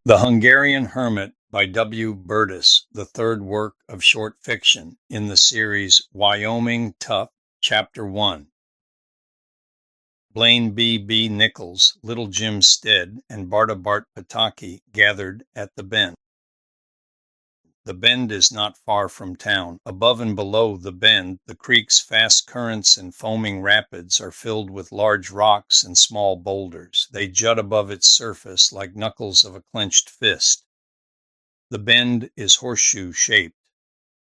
The Hungarian Hermit by W. Burtis, the third work of short fiction in the series Wyoming Tough, Chapter 1. Blaine B. Nichols, Little Jim Stead, and Barta Bart Pataki gathered at the Bend. The Bend is not far from town. Above and below the Bend, the creek's fast currents and foaming rapids are filled with large rocks and small boulders. They jut above its surface like knuckles of a clenched fist. The Bend is horseshoe-shaped.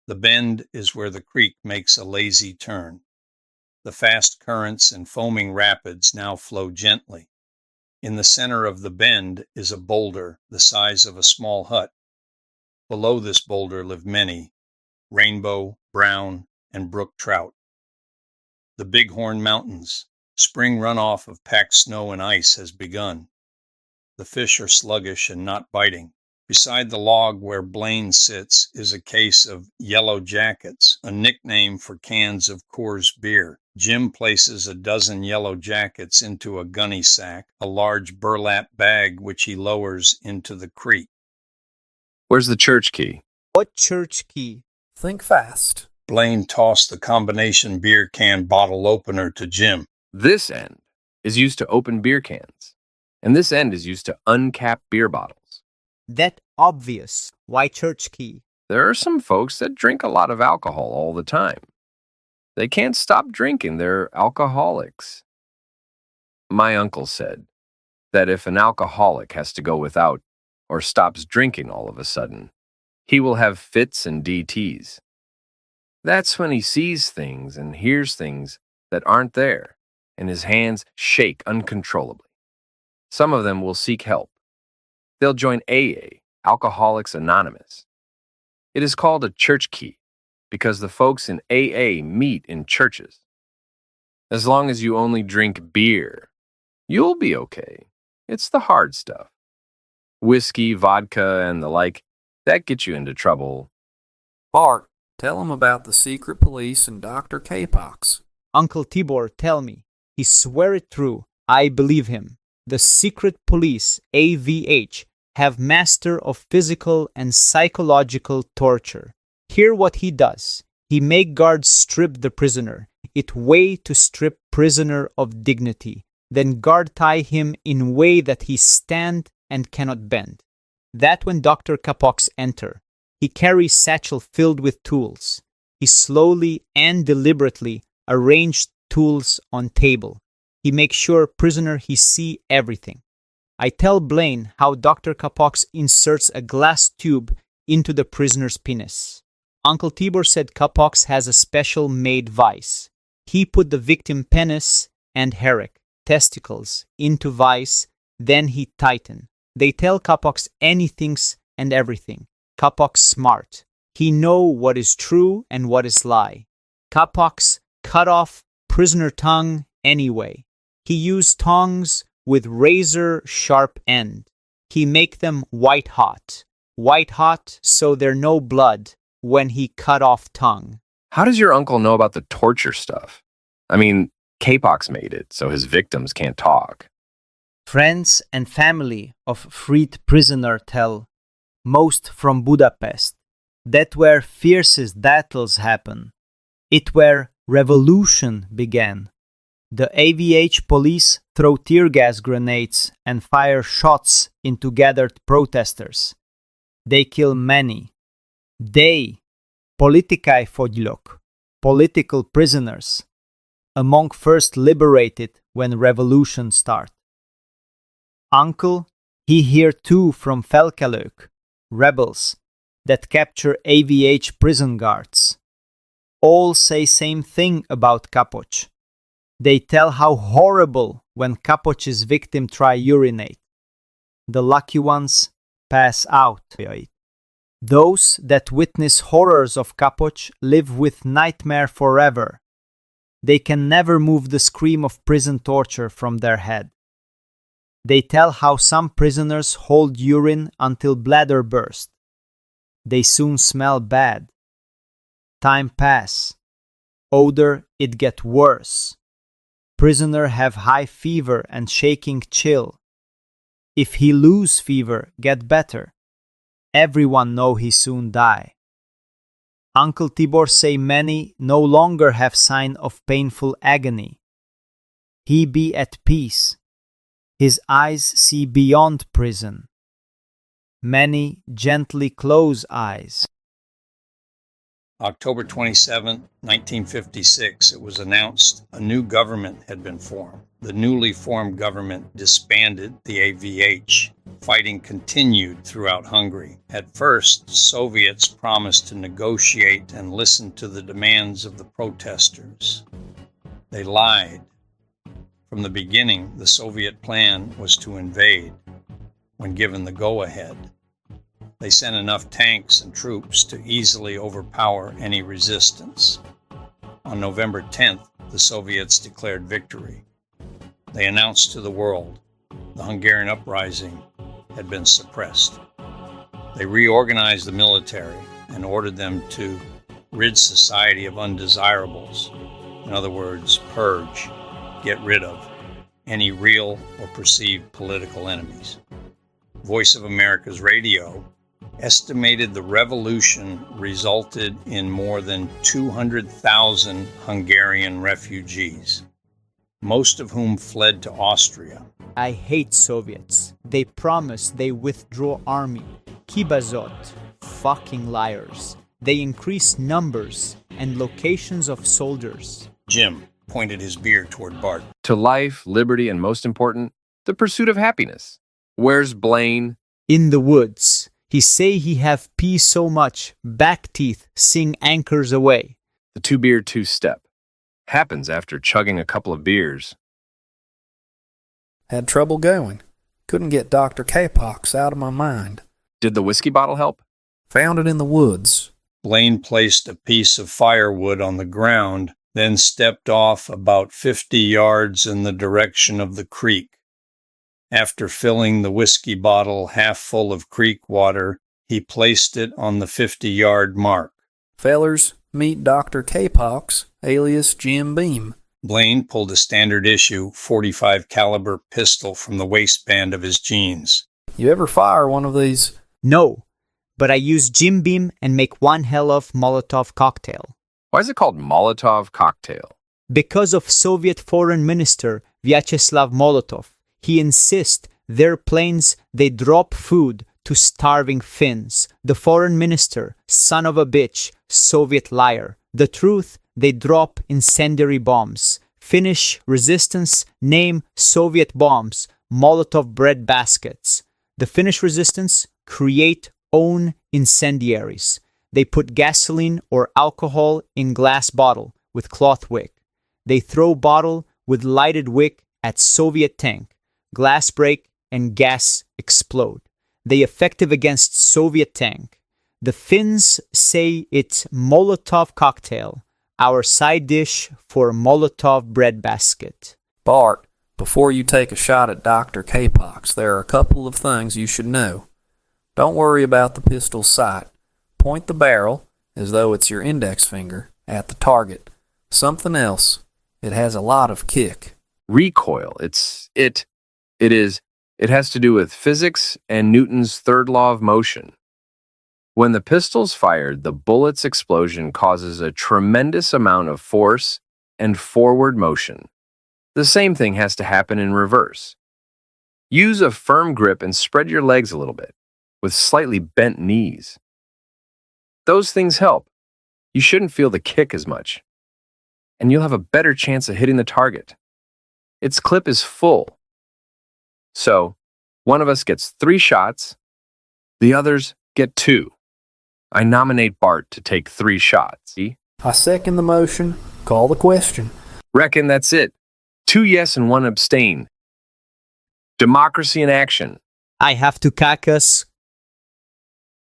The Bend is where the creek makes a lazy turn. The fast currents and foaming rapids now flow gently. In the center of the Bend is a boulder the size of a small hut. Below this boulder live many, rainbow, brown, and brook trout. The Bighorn Mountains. Spring runoff of packed snow and ice has begun. The fish are sluggish and not biting. Beside the log where Blaine sits is a case of Yellow Jackets, a nickname for cans of Coors beer. Jim places a dozen Yellow Jackets into a gunny sack, a large burlap bag which he lowers into the creek. Where's the church key? What church key? Think fast. Blaine tossed the combination beer can bottle opener to Jim. This end is used to open beer cans, and this end is used to uncap beer bottles. That obvious. Why church key? There are some folks that drink a lot of alcohol all the time. They can't stop drinking. They're alcoholics. My uncle said that if an alcoholic has to go without or stops drinking all of a sudden, he will have fits and DTs. That's when he sees things and hears things that aren't there, and his hands shake uncontrollably. Some of them will seek help. They'll join AA, Alcoholics Anonymous. It is called a church key because the folks in AA meet in churches. As long as you only drink beer, you'll be okay. It's the hard stuff. Whiskey, vodka, and the like, that gets you into trouble. Bart, tell him about the secret police and Dr. K-Pox. Uncle Tibor, tell me. He swear it true. I believe him. The secret police, AVH, have master of physical and psychological torture. Hear what he does. He make guards strip the prisoner. It way to strip prisoner of dignity. Then guard tie him in way that he stand and cannot bend. That when Dr. K-Pox enter, he carries satchel filled with tools. He slowly and deliberately arrange tools on table. He makes sure prisoner he see everything. I tell Blaine how Dr. K-Pox inserts a glass tube into the prisoner's penis. Uncle Tibor said K-Pox has a special made vice. He put the victim penis and herrick, testicles, into vice, then he tighten. They tell K-Pox anythings and everything. K-Pox smart. He know what is true and what is lie. K-Pox cut off prisoner tongue anyway. He use tongs with razor sharp end. He make them white hot. White hot so there no blood when he cut off tongue. How does your uncle know about the torture stuff? I mean, K-Pox made it, so his victims can't talk. Friends and family of freed prisoner tell, most from Budapest, that where fiercest battles happen. It where revolution began. The AVH police throw tear gas grenades and fire shots into gathered protesters. They kill many. They, politikai foglyok, political prisoners, among first liberated when revolution start. Uncle, he hear too from Felkelők, rebels, that capture AVH prison guards. All say same thing about K-Poch. They tell how horrible when K-Poch's victim try urinate. The lucky ones pass out. Those that witness horrors of K-Poch live with nightmare forever. They can never move the scream of prison torture from their head. They tell how some prisoners hold urine until bladder burst. They soon smell bad. Time pass. Odor it get worse. Prisoner have high fever and shaking chill. If he lose fever, get better. Everyone know he soon die. Uncle Tibor say many no longer have sign of painful agony. He be at peace. His eyes see beyond prison. Many gently close eyes. October 27, 1956, it was announced a new government had been formed. The newly formed government disbanded the AVH. Fighting continued throughout Hungary. At first, Soviets promised to negotiate and listen to the demands of the protesters. They lied. From the beginning, the Soviet plan was to invade when given the go-ahead. They sent enough tanks and troops to easily overpower any resistance. On November 10th, the Soviets declared victory. They announced to the world the Hungarian uprising had been suppressed. They reorganized the military and ordered them to rid society of undesirables. In other words, purge, get rid of any real or perceived political enemies. Voice of America's radio estimated the revolution resulted in more than 200,000 Hungarian refugees, most of whom fled to Austria. I hate Soviets. They promise they withdraw army. Kibazot. Fucking liars. They increase numbers and locations of soldiers. Jim pointed his beard toward Bart. To life, liberty, and most important, the pursuit of happiness. Where's Blaine? In the woods. He say he have pee so much, back teeth sing anchors away. The two-beer two-step. Happens after chugging a couple of beers. Had trouble going. Couldn't get Dr. K-Pox out of my mind. Did the whiskey bottle help? Found it in the woods. Blaine placed a piece of firewood on the ground, then stepped off about 50 yards in the direction of the creek. After filling the whiskey bottle half full of creek water, he placed it on the 50-yard mark. Fellers, meet Dr. K-Pox, alias Jim Beam. Blaine pulled a standard issue .45 caliber pistol from the waistband of his jeans. You ever fire one of these? No, but I use Jim Beam and make one hell of Molotov cocktail. Why is it called Molotov cocktail? Because of Soviet Foreign Minister Vyacheslav Molotov. He insists their planes they drop food to starving Finns. The foreign minister, son of a bitch, Soviet liar. The truth, they drop incendiary bombs. Finnish resistance name Soviet bombs, Molotov bread baskets. The Finnish resistance create own incendiaries. They put gasoline or alcohol in glass bottle with cloth wick. They throw bottle with lighted wick at Soviet tank. Glass break and gas explode. They effective against Soviet tank. The Finns say it's Molotov cocktail, our side dish for Molotov bread basket. Bart, before you take a shot at Dr. K-Pox, there are a couple of things you should know. Don't worry about the pistol's sight. Point the barrel, as though it's your index finger, at the target. Something else. It has a lot of kick. Recoil. It has to do with physics and Newton's third law of motion. When the pistol's fired, the bullet's explosion causes a tremendous amount of force and forward motion. The same thing has to happen in reverse. Use a firm grip and spread your legs a little bit, with slightly bent knees. Those things help. You shouldn't feel the kick as much, and you'll have a better chance of hitting the target. Its clip is full. So, one of us gets 3 shots, the others get 2. I nominate Bart to take 3 shots. I second the motion. Call the question. Reckon that's it. 2 yes and 1 abstain. Democracy in action. I have to caucus.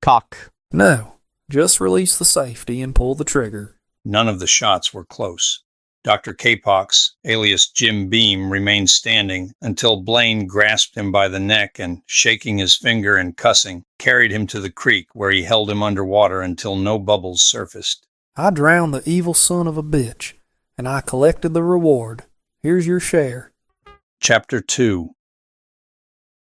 Cock. No, just release the safety and pull the trigger. None of the shots were close. Dr. K-Pox, alias Jim Beam, remained standing until Blaine grasped him by the neck and, shaking his finger and cussing, carried him to the creek where he held him underwater until no bubbles surfaced. I drowned the evil son of a bitch, and I collected the reward. Here's your share. Chapter 2.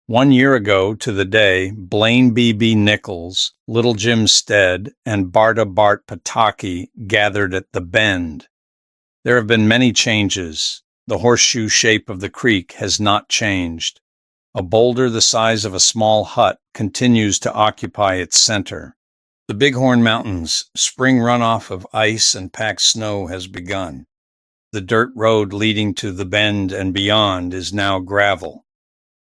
1 year ago to the day, Blaine B.B. Nichols, Little Jim Stead, and Barda Bart Pataki gathered at the Bend. There have been many changes. The horseshoe shape of the creek has not changed. A boulder the size of a small hut continues to occupy its center. The Bighorn Mountains, spring runoff of ice and packed snow has begun. The dirt road leading to the Bend and beyond is now gravel.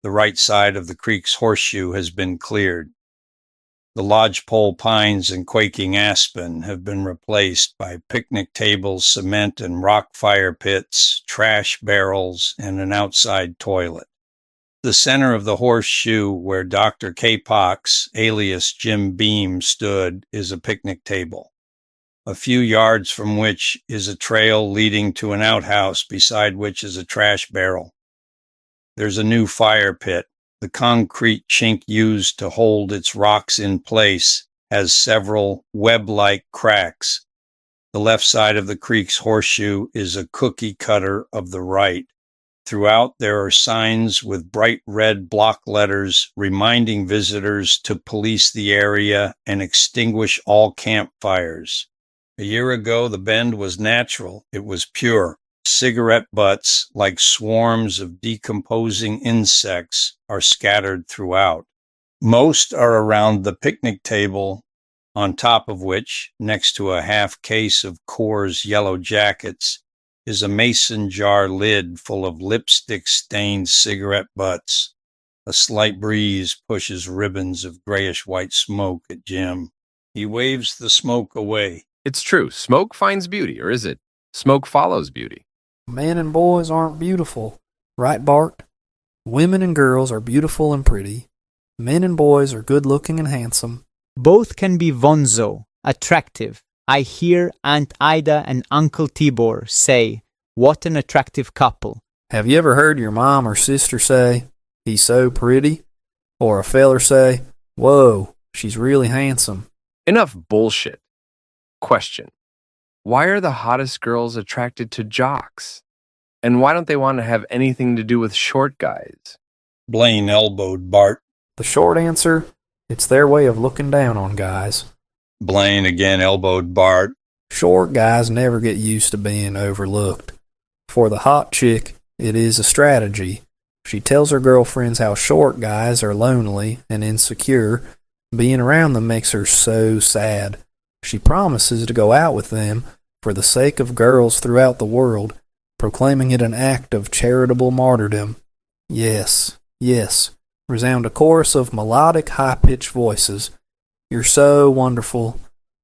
The right side of the creek's horseshoe has been cleared. The lodgepole pines and quaking aspen have been replaced by picnic tables, cement and rock fire pits, trash barrels, and an outside toilet. The center of the horseshoe where Dr. K-Pox, alias Jim Beam, stood is a picnic table, a few yards from which is a trail leading to an outhouse beside which is a trash barrel. There's a new fire pit. The concrete chink used to hold its rocks in place has several web-like cracks. The left side of the creek's horseshoe is a cookie cutter of the right. Throughout, there are signs with bright red block letters reminding visitors to police the area and extinguish all campfires. A year ago, the Bend was natural. It was pure. Cigarette butts, like swarms of decomposing insects, are scattered throughout. Most are around the picnic table, on top of which, next to a half case of Coors Yellow Jackets, is a mason jar lid full of lipstick-stained cigarette butts. A slight breeze pushes ribbons of grayish-white smoke at Jim. He waves the smoke away. It's true. Smoke finds beauty, or is it? Smoke follows beauty. Men and boys aren't beautiful, right, Bart? Women and girls are beautiful and pretty. Men and boys are good-looking and handsome. Both can be vonzo, attractive. I hear Aunt Ida and Uncle Tibor say, "What an attractive couple." Have you ever heard your mom or sister say, "He's so pretty"? Or a feller say, "Whoa, she's really handsome"? Enough bullshit. Question. Why are the hottest girls attracted to jocks? And why don't they want to have anything to do with short guys? Blaine elbowed Bart. The short answer, it's their way of looking down on guys. Blaine again elbowed Bart. Short guys never get used to being overlooked. For the hot chick, it is a strategy. She tells her girlfriends how short guys are lonely and insecure. Being around them makes her so sad. She promises to go out with them for the sake of girls throughout the world, proclaiming it an act of charitable martyrdom. Yes, yes, resound a chorus of melodic, high-pitched voices. You're so wonderful.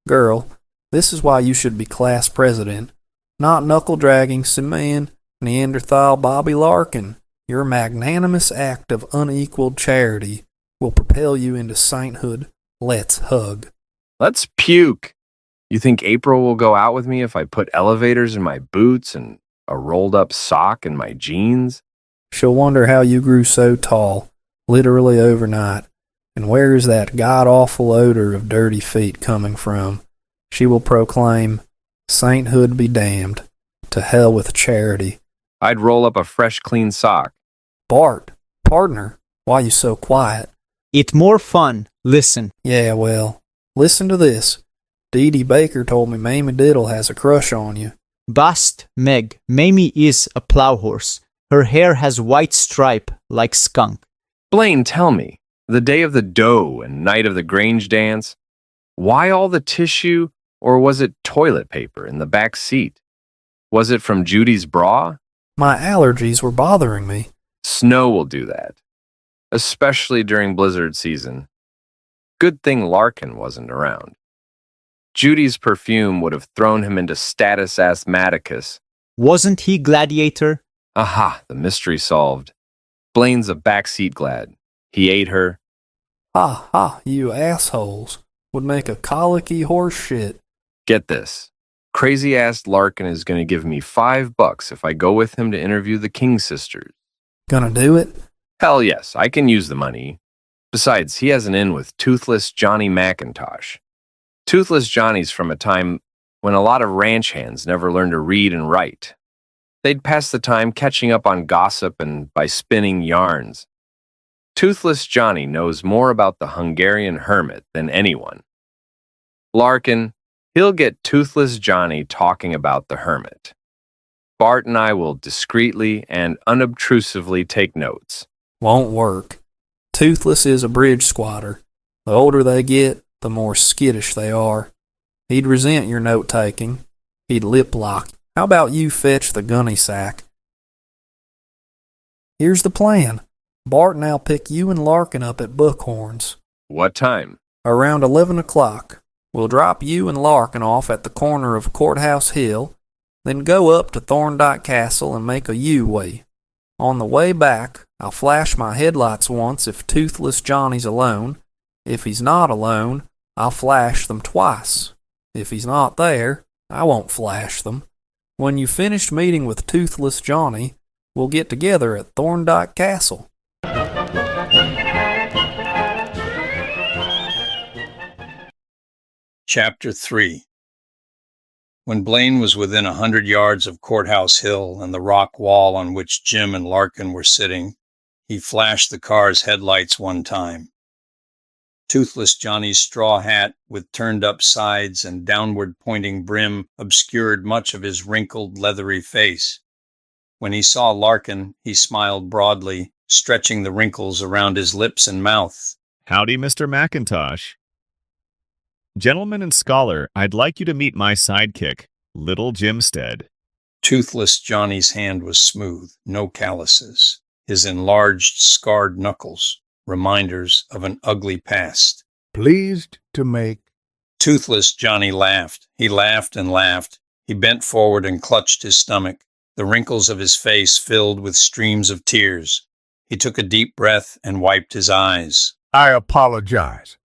Girl, this is why you should be class president, not knuckle-dragging Simeon Neanderthal Bobby Larkin. Your magnanimous act of unequaled charity will propel you into sainthood. Let's hug. Let's puke. You think April will go out with me if I put elevators in my boots and a rolled-up sock in my jeans? She'll wonder how you grew so tall, literally overnight, and where is that god-awful odor of dirty feet coming from? She will proclaim, "Sainthood be damned. To hell with charity." I'd roll up a fresh, clean sock. Bart, partner, why you so quiet? It more fun. Listen. Yeah, well, listen to this. Dee Dee Baker told me Mamie Diddle has a crush on you. Bast, Meg. Mamie is a plow horse. Her hair has white stripe like skunk. Blaine, tell me, the day of the doe and night of the Grange dance, why all the tissue, or was it toilet paper in the back seat? Was it from Judy's bra? My allergies were bothering me. Snow will do that, especially during blizzard season. Good thing Larkin wasn't around. Judy's perfume would have thrown him into status asthmaticus. Wasn't he gladiator? Aha, the mystery solved. Blaine's a backseat glad. He ate her. Ha ha, you assholes. Would make a colicky horse shit. Get this. Crazy-ass Larkin is going to give me $5 if I go with him to interview the King sisters. Gonna do it? Hell yes, I can use the money. Besides, he has an in with Toothless Johnny McIntosh. Toothless Johnny's from a time when a lot of ranch hands never learned to read and write. They'd pass the time catching up on gossip and by spinning yarns. Toothless Johnny knows more about the Hungarian hermit than anyone. Larkin, he'll get Toothless Johnny talking about the hermit. Bart and I will discreetly and unobtrusively take notes. Won't work. Toothless is a bridge squatter. The older they get, the more skittish they are. He'd resent your note-taking. He'd lip-lock. How about you fetch the gunny sack? Here's the plan. Bart and I'll pick you and Larkin up at Buckhorn's. What time? Around 11 o'clock. We'll drop you and Larkin off at the corner of Courthouse Hill, then go up to Thorndyke Castle and make a U-way. On the way back, I'll flash my headlights once if Toothless Johnny's alone. If he's not alone, I'll flash them twice. If he's not there, I won't flash them. When you've finished meeting with Toothless Johnny, we'll get together at Thorndyke Castle. Chapter 3. When Blaine was within 100 yards of Courthouse Hill and the rock wall on which Jim and Larkin were sitting, he flashed the car's headlights one time. Toothless Johnny's straw hat with turned-up sides and downward-pointing brim obscured much of his wrinkled, leathery face. When he saw Larkin, he smiled broadly, stretching the wrinkles around his lips and mouth. Howdy, Mr. McIntosh. Gentleman and scholar, I'd like you to meet my sidekick, Little Jim Stead. Toothless Johnny's hand was smooth, no calluses, his enlarged, scarred knuckles, reminders of an ugly past. Pleased to make... Toothless Johnny laughed. He laughed and laughed. He bent forward and clutched his stomach. The wrinkles of his face filled with streams of tears. He took a deep breath and wiped his eyes. I apologize.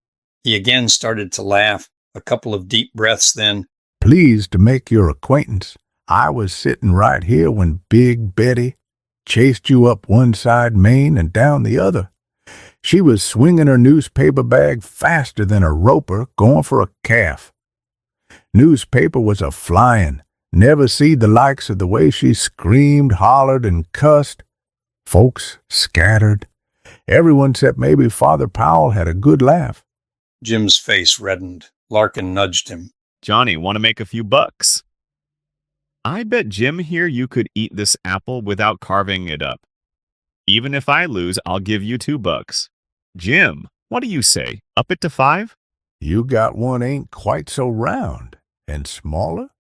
He again started to laugh, a couple of deep breaths then. Pleased to make your acquaintance. I was sitting right here when Big Betty chased you up one side Main and down the other. She was swinging her newspaper bag faster than a roper going for a calf. Newspaper was a-flying. Never seed the likes of the way she screamed, hollered, and cussed. Folks scattered. Everyone except maybe Father Powell had a good laugh. Jim's face reddened. Larkin nudged him. Johnny, want to make a few bucks? I bet Jim here you could eat this apple without carving it up. Even if I lose, I'll give you $2. Jim, what do you say? Up it to 5? You got one ain't quite so round and smaller?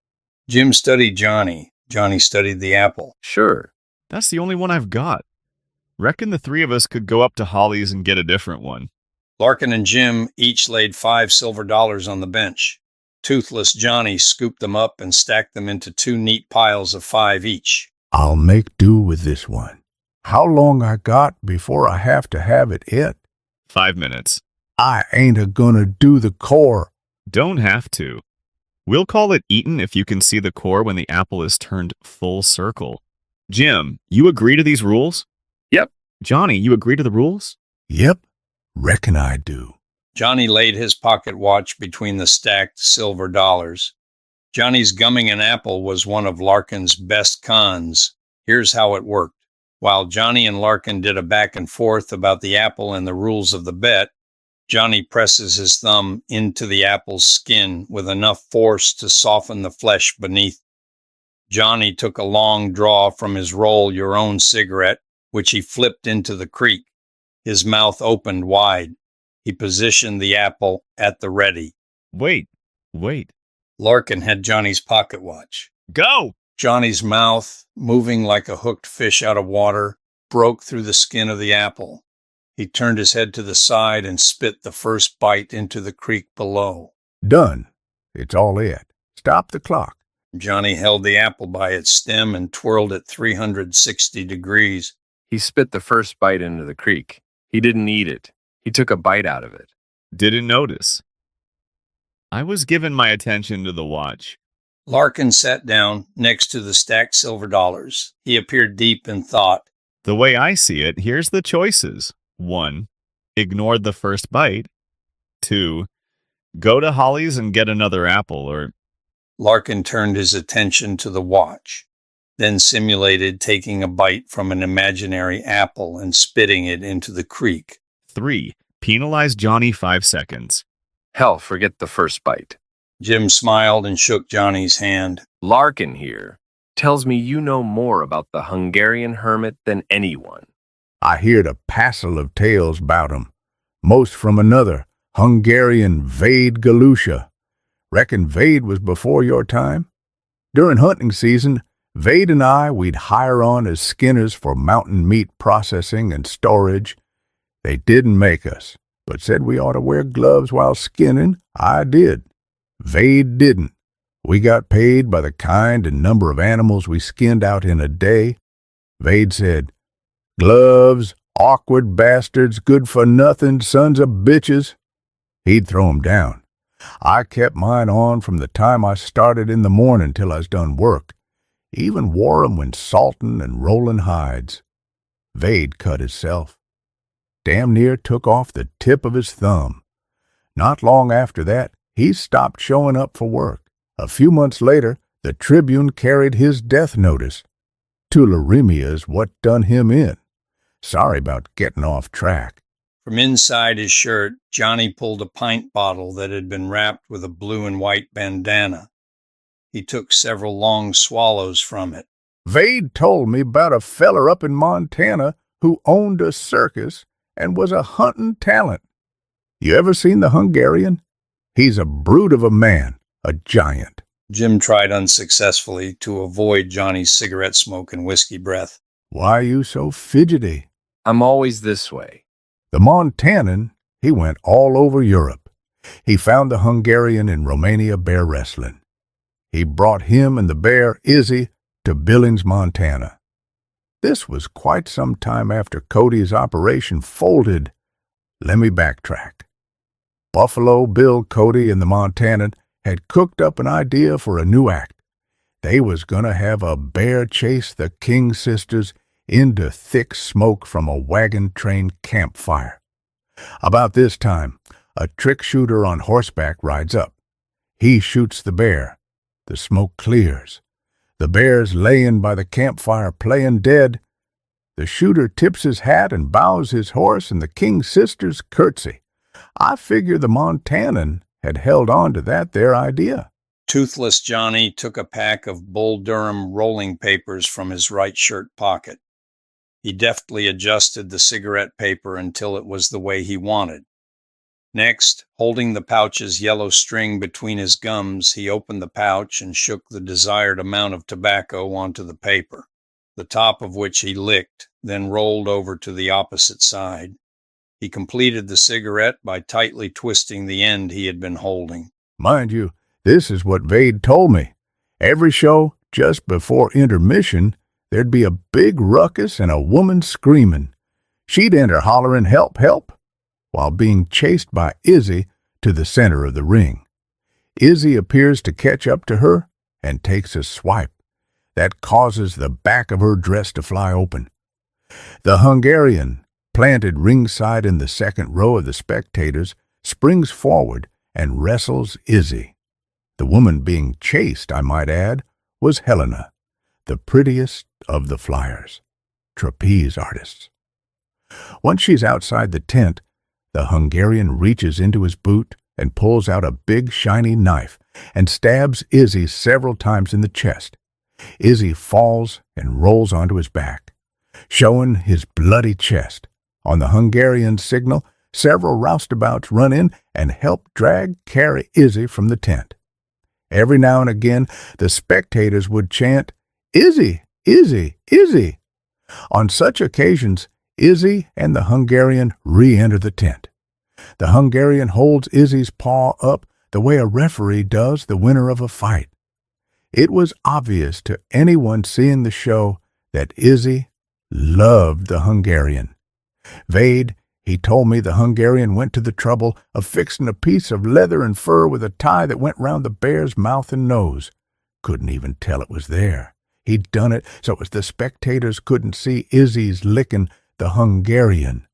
Jim studied Johnny. Johnny studied the apple. Sure. That's the only one I've got. Reckon the 3 of us could go up to Holly's and get a different one. Larkin and Jim each laid $5 silver on the bench. Toothless Johnny scooped them up and stacked them into 2 neat piles of 5 each. I'll make do with this one. How long I got before I have to have it et? 5 minutes. I ain't a-gonna do the core. Don't have to. We'll call it eaten if you can see the core when the apple is turned full circle. Jim, you agree to these rules? Yep. Johnny, you agree to the rules? Yep, reckon I do. Johnny laid his pocket watch between the stacked silver dollars. Johnny's gumming an apple was one of Larkin's best cons. Here's how it worked. While Johnny and Larkin did a back and forth about the apple and the rules of the bet, Johnny presses his thumb into the apple's skin with enough force to soften the flesh beneath. Johnny took a long draw from his roll your own cigarette, which he flipped into the creek. His mouth opened wide. He positioned the apple at the ready. Wait. Larkin had Johnny's pocket watch. Go! Johnny's mouth, moving like a hooked fish out of water, broke through the skin of the apple. He turned his head to the side and spit the first bite into the creek below. Done. It's all it. Stop the clock. Johnny held the apple by its stem and twirled it 360 degrees. He spit the first bite into the creek. He didn't eat it. He took a bite out of it. Didn't notice. I was giving my attention to the watch. Larkin sat down next to the stacked silver dollars. He appeared deep in thought. The way I see it, here's the choices. 1. Ignore the first bite. 2. Go to Holly's and get another apple, or... Larkin turned his attention to the watch, then simulated taking a bite from an imaginary apple and spitting it into the creek. 3. Penalize Johnny 5 seconds. Hell, forget the first bite. Jim smiled and shook Johnny's hand. Larkin here tells me you know more about the Hungarian hermit than anyone. I heard a passel of tales about him, most from another, Hungarian Vade Galusha. Reckon Vade was before your time? During hunting season, Vade and we'd hire on as skinners for mountain meat processing and storage. They didn't make us, but said we ought to wear gloves while skinning. I did. Vade didn't. We got paid by the kind and number of animals we skinned out in a day. Vade said, "Gloves, awkward bastards, good-for-nothing sons of bitches." He'd throw 'em down. I kept mine on from the time I started in the morning till I was done work. Even wore 'em when saltin' and rollin' hides. Vade cut hisself. Damn near took off the tip of his thumb. Not long after that, he stopped showing up for work. A few months later, the Tribune carried his death notice. Tularemia's what done him in. Sorry about getting off track. From inside his shirt, Johnny pulled a pint bottle that had been wrapped with a blue and white bandana. He took several long swallows from it. Vade told me about a feller up in Montana who owned a circus and was a hunting talent. You ever seen the Hungarian? He's a brute of a man, a giant. Jim tried unsuccessfully to avoid Johnny's cigarette smoke and whiskey breath. Why you so fidgety? I'm always this way. The Montanan, he went all over Europe. He found the Hungarian in Romania bear wrestling. He brought him and the bear, Izzy, to Billings, Montana. This was quite some time after Cody's operation folded. Let me backtrack. Buffalo Bill Cody and the Montanan had cooked up an idea for a new act. They was gonna have a bear chase the King sisters into thick smoke from a wagon train campfire. About this time, a trick shooter on horseback rides up. He shoots the bear. The smoke clears. The bear's laying by the campfire playing dead. The shooter tips his hat and bows his horse, and the King's sisters curtsy. I figure the Montanan had held on to that there idea. Toothless Johnny took a pack of Bull Durham rolling papers from his right shirt pocket. He deftly adjusted the cigarette paper until it was the way he wanted. Next, holding the pouch's yellow string between his gums, he opened the pouch and shook the desired amount of tobacco onto the paper, the top of which he licked, then rolled over to the opposite side. He completed the cigarette by tightly twisting the end he had been holding. Mind you, this is what Vade told me. Every show, just before intermission, there'd be a big ruckus and a woman screaming. She'd enter hollering, "Help, help," while being chased by Izzy to the center of the ring. Izzy appears to catch up to her and takes a swipe. That causes the back of her dress to fly open. The Hungarian, planted ringside in the second row of the spectators, springs forward and wrestles Izzy. The woman being chased, I might add, was Helena, the prettiest of the flyers, trapeze artists. Once she's outside the tent, the Hungarian reaches into his boot and pulls out a big shiny knife and stabs Izzy several times in the chest. Izzy falls and rolls onto his back, showing his bloody chest. On the Hungarian signal, several roustabouts run in and help carry Izzy from the tent. Every now and again, the spectators would chant, "Izzy, Izzy, Izzy." On such occasions, Izzy and the Hungarian re-enter the tent. The Hungarian holds Izzy's paw up the way a referee does the winner of a fight. It was obvious to anyone seeing the show that Izzy loved the Hungarian. Vade, he told me the Hungarian went to the trouble of fixing a piece of leather and fur with a tie that went round the bear's mouth and nose. Couldn't even tell it was there. He'd done it so as the spectators couldn't see Izzy's licking the Hungarian.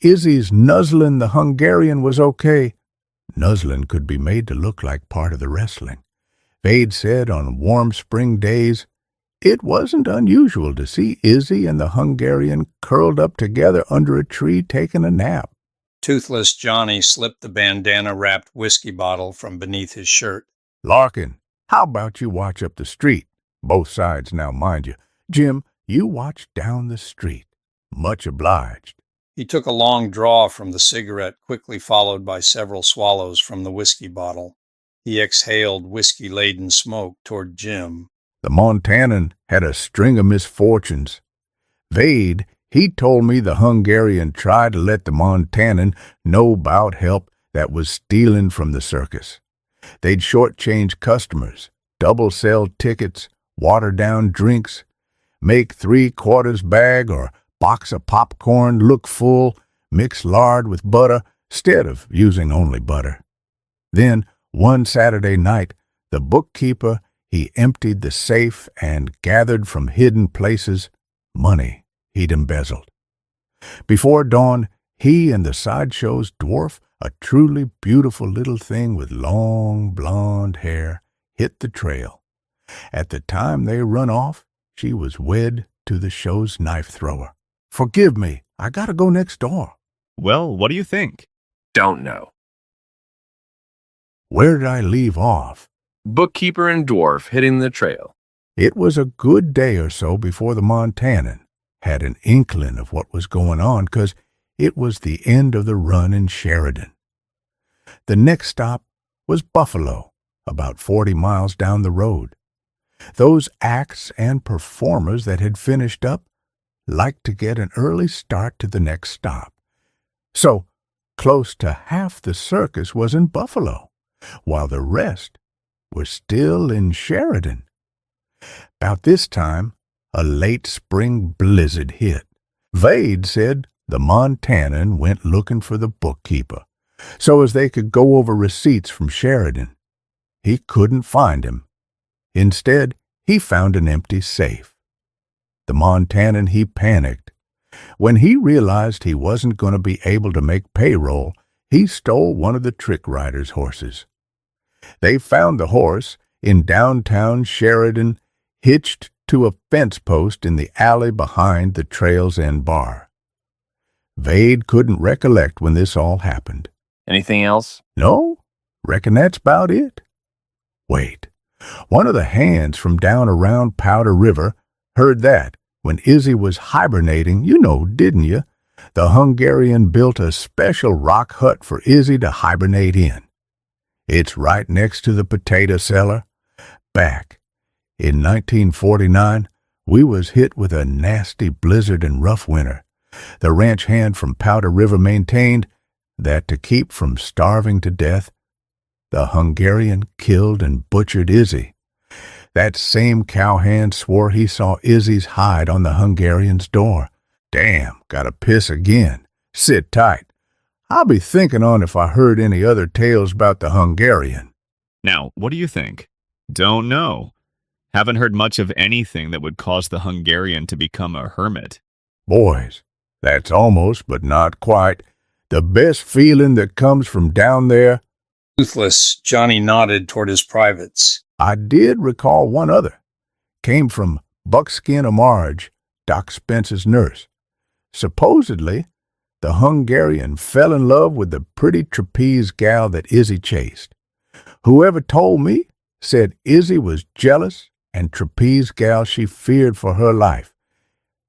Izzy's nuzzling the Hungarian was okay. Nuzzling could be made to look like part of the wrestling. Vade said on warm spring days, it wasn't unusual to see Izzy and the Hungarian curled up together under a tree taking a nap. Toothless Johnny slipped the bandana-wrapped whiskey bottle from beneath his shirt. Larkin, how about you watch up the street? Both sides now, mind you. Jim, you watch down the street. Much obliged. He took a long draw from the cigarette, quickly followed by several swallows from the whiskey bottle. He exhaled whiskey-laden smoke toward Jim. The Montanan had a string of misfortunes. Vade, he told me the Hungarian tried to let the Montanan know about help that was stealing from the circus. They'd shortchange customers, double sell tickets, water down drinks, make 3/4 bag or box of popcorn look full, mix lard with butter instead of using only butter. Then, one Saturday night, the bookkeeper, he emptied the safe and gathered from hidden places money he'd embezzled. Before dawn, he and the sideshow's dwarf, a truly beautiful little thing with long blonde hair, hit the trail. At the time they run off, she was wed to the show's knife thrower. Forgive me, I gotta go next door. Well, what do you think? Don't know. Where did I leave off? Bookkeeper and dwarf hitting the trail. It was a good day or so before the Montanan had an inkling of what was going on, 'cause it was the end of the run in Sheridan. The next stop was Buffalo, about 40 miles down the road. Those acts and performers that had finished up liked to get an early start to the next stop. So, close to half the circus was in Buffalo, while the rest were still in Sheridan. About this time, a late spring blizzard hit. Vade said the Montanan went looking for the bookkeeper, so as they could go over receipts from Sheridan. He couldn't find him. Instead, he found an empty safe. The Montanan, he panicked. When he realized he wasn't going to be able to make payroll, he stole one of the trick riders' horses. They found the horse in downtown Sheridan, hitched to a fence post in the alley behind the Trail's End bar. Vade couldn't recollect when this all happened. Anything else? No, reckon that's about it. Wait, one of the hands from down around Powder River heard that when Izzy was hibernating, you know, didn't you? The Hungarian built a special rock hut for Izzy to hibernate in. It's right next to the potato cellar. Back in 1949, we was hit with a nasty blizzard and rough winter. The ranch hand from Powder River maintained that to keep from starving to death, the Hungarian killed and butchered Izzy. That same cowhand swore he saw Izzy's hide on the Hungarian's door. Damn, gotta piss again. Sit tight. I'll be thinking on if I heard any other tales about the Hungarian. Now, what do you think? Don't know. Haven't heard much of anything that would cause the Hungarian to become a hermit. Boys, that's almost, but not quite, the best feeling that comes from down there. Toothless Johnny nodded toward his privates. I did recall one other. Came from Buckskin O'Marge, Doc Spence's nurse. Supposedly, the Hungarian fell in love with the pretty trapeze gal that Izzy chased. Whoever told me said Izzy was jealous and trapeze gal she feared for her life.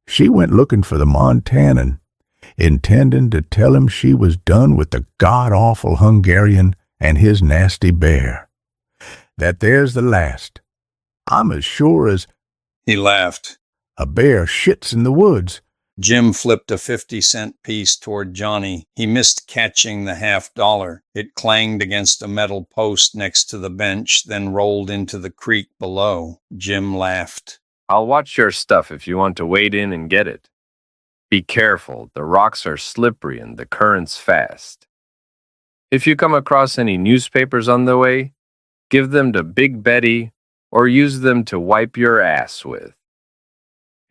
She went looking for the Montanan, intending to tell him she was done with the god-awful Hungarian and his nasty bear. That there's the last. I'm as sure as He laughed. a bear shits in the woods. Jim flipped a 50-cent piece toward Johnny. He missed catching the $50. It clanged against a metal post next to the bench, then rolled into the creek below. Jim laughed. I'll watch your stuff if you want to wade in and get it. Be careful, the rocks are slippery and the current's fast. If you come across any newspapers on the way, give them to Big Betty or use them to wipe your ass with.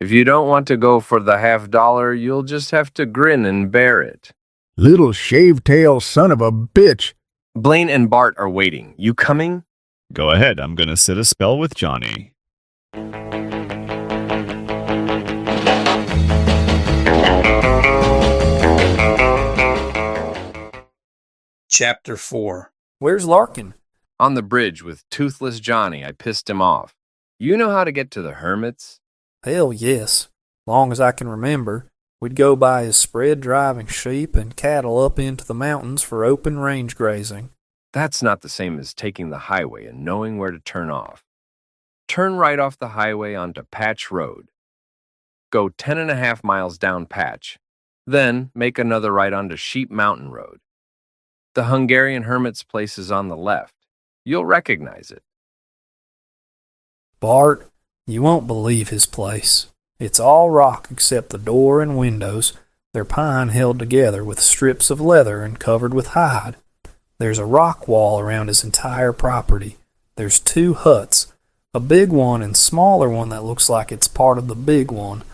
If you don't want to go for the $50, you'll just have to grin and bear it. Little shave-tail son of a bitch. Blaine and Bart are waiting. You coming? Go ahead, I'm gonna sit a spell with Johnny. Chapter 4. Where's Larkin? On the bridge with Toothless Johnny. I pissed him off. You know how to get to the Hermits? Hell yes. Long as I can remember, we'd go by his spread driving sheep and cattle up into the mountains for open range grazing. That's not the same as taking the highway and knowing where to turn off. Turn right off the highway onto Patch Road. Go 10.5 miles down Patch. Then make another right onto Sheep Mountain Road. The Hungarian Hermit's place is on the left. You'll recognize it. Bart, you won't believe his place. It's all rock except the door and windows. They're pine held together with strips of leather and covered with hide. There's a rock wall around his entire property. There's 2 huts, a big one and smaller one that looks like it's part of the big one.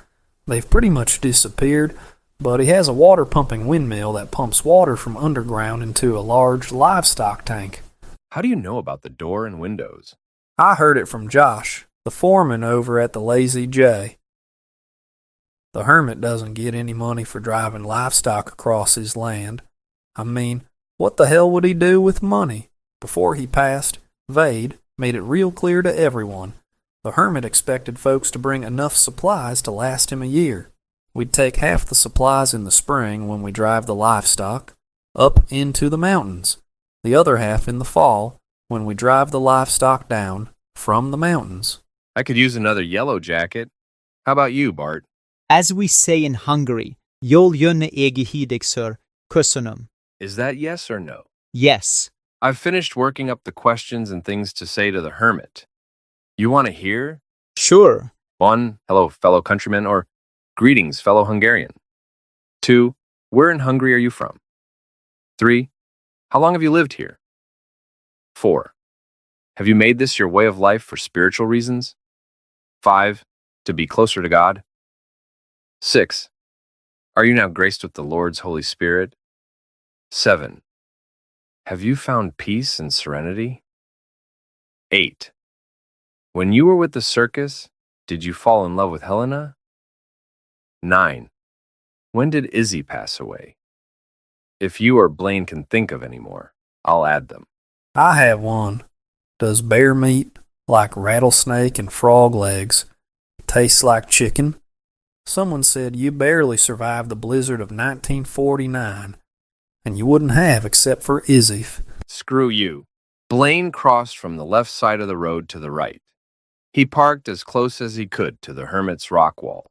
They've pretty much disappeared, but he has a water pumping windmill that pumps water from underground into a large livestock tank. How do you know about the door and windows? I heard it from Josh, the foreman over at the Lazy J. The hermit doesn't get any money for driving livestock across his land. I mean, what the hell would he do with money? Before he passed, Vade made it real clear to everyone. The hermit expected folks to bring enough supplies to last him a year. We'd take half the supplies in the spring when we drive the livestock up into the mountains, the other half in the fall when we drive the livestock down from the mountains. I could use another yellow jacket. How about you, Bart? As we say in Hungary, jól jönne égi hidegször, köszönöm. Is that yes or no? Yes. I've finished working up the questions and things to say to the hermit. You want to hear? Sure. 1. Hello, fellow countrymen, or greetings, fellow Hungarian. 2. Where in Hungary are you from? 3. How long have you lived here? 4. Have you made this your way of life for spiritual reasons? 5. To be closer to God? 6. Are you now graced with the Lord's Holy Spirit? 7. Have you found peace and serenity? 8. When you were with the circus, did you fall in love with Helena? 9. When did Izzy pass away? If you or Blaine can think of any more, I'll add them. I have one. Does bear meat, like rattlesnake and frog legs, taste like chicken? Someone said you barely survived the blizzard of 1949, and you wouldn't have except for Izzy. Screw you. Blaine crossed from the left side of the road to the right. He parked as close as he could to the hermit's rock wall.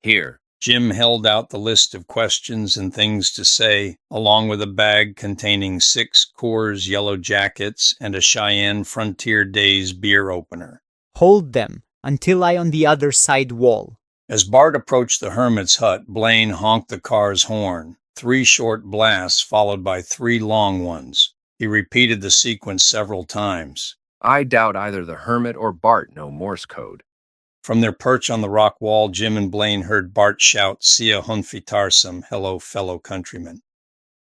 Here. Jim held out the list of questions and things to say, along with a bag containing 6 Coors Yellow Jackets and a Cheyenne Frontier Days beer opener. Hold them until I on the other side wall. As Bart approached the hermit's hut, Blaine honked the car's horn. 3 short blasts followed by 3 long ones. He repeated the sequence several times. I doubt either the hermit or Bart know Morse code. From their perch on the rock wall, Jim and Blaine heard Bart shout, "Szia honfitarsam," hello, fellow countrymen.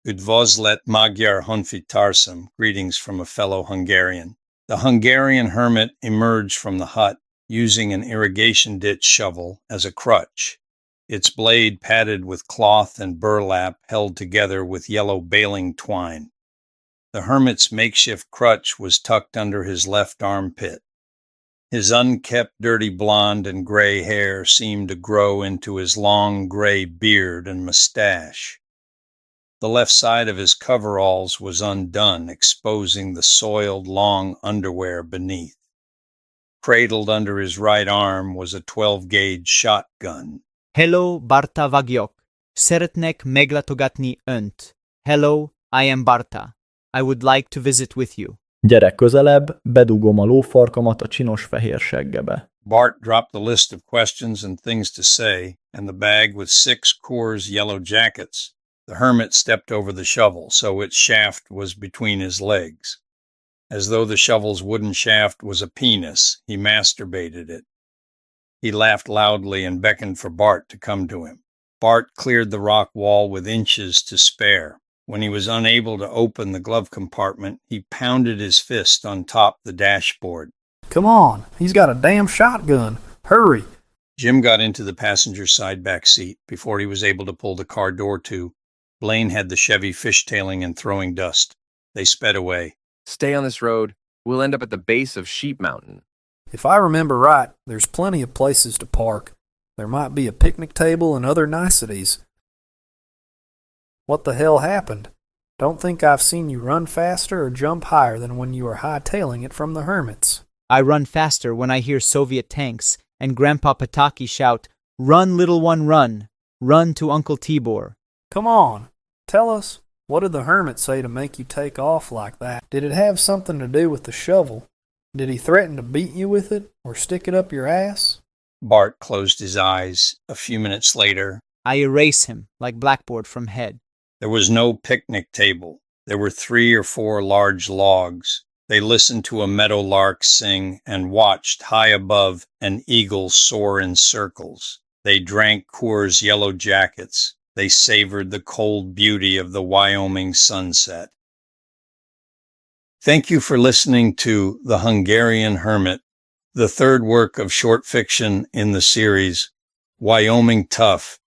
Üdvözlet magyar honfitarsam, greetings from a fellow Hungarian. The Hungarian hermit emerged from the hut, using an irrigation ditch shovel as a crutch, its blade padded with cloth and burlap held together with yellow baling twine. The hermit's makeshift crutch was tucked under his left armpit. His unkept, dirty blonde and gray hair seemed to grow into his long gray beard and mustache. The left side of his coveralls was undone, exposing the soiled, long underwear beneath. Cradled under his right arm was a 12-gauge shotgun. Hello, Barta vagyok. Szeretnék meglátogatni önt. Hello, I am Barta. I would like to visit with you. Gyere közelebb, bedugom a lófarkamat a csinos fehér seggebe. Bart dropped the list of questions and things to say, and the bag with 6 Coors Yellow Jackets. The hermit stepped over the shovel, so its shaft was between his legs. As though the shovel's wooden shaft was a penis, he masturbated it. He laughed loudly and beckoned for Bart to come to him. Bart cleared the rock wall with inches to spare. When he was unable to open the glove compartment, he pounded his fist on top the dashboard. Come on, he's got a damn shotgun. Hurry. Jim got into the passenger side back seat. Before he was able to pull the car door to, Blaine had the Chevy fishtailing and throwing dust. They sped away. Stay on this road. We'll end up at the base of Sheep Mountain. If I remember right, there's plenty of places to park. There might be a picnic table and other niceties. What the hell happened? Don't think I've seen you run faster or jump higher than when you were hightailing it from the Hermits. I run faster when I hear Soviet tanks and Grandpa Pataki shout, "Run, little one, run! Run to Uncle Tibor." Come on, tell us, what did the Hermit say to make you take off like that? Did it have something to do with the shovel? Did he threaten to beat you with it or stick it up your ass? Bart closed his eyes. A few minutes later, I erase him like blackboard from head. there was no picnic table. There were 3 or 4 large logs. They listened to a meadowlark sing and watched high above an eagle soar in circles. They drank Coors Yellow Jackets. They savored the cold beauty of the Wyoming sunset. Thank you for listening to The Hungarian Hermit, the third work of short fiction in the series, Wyoming Tough,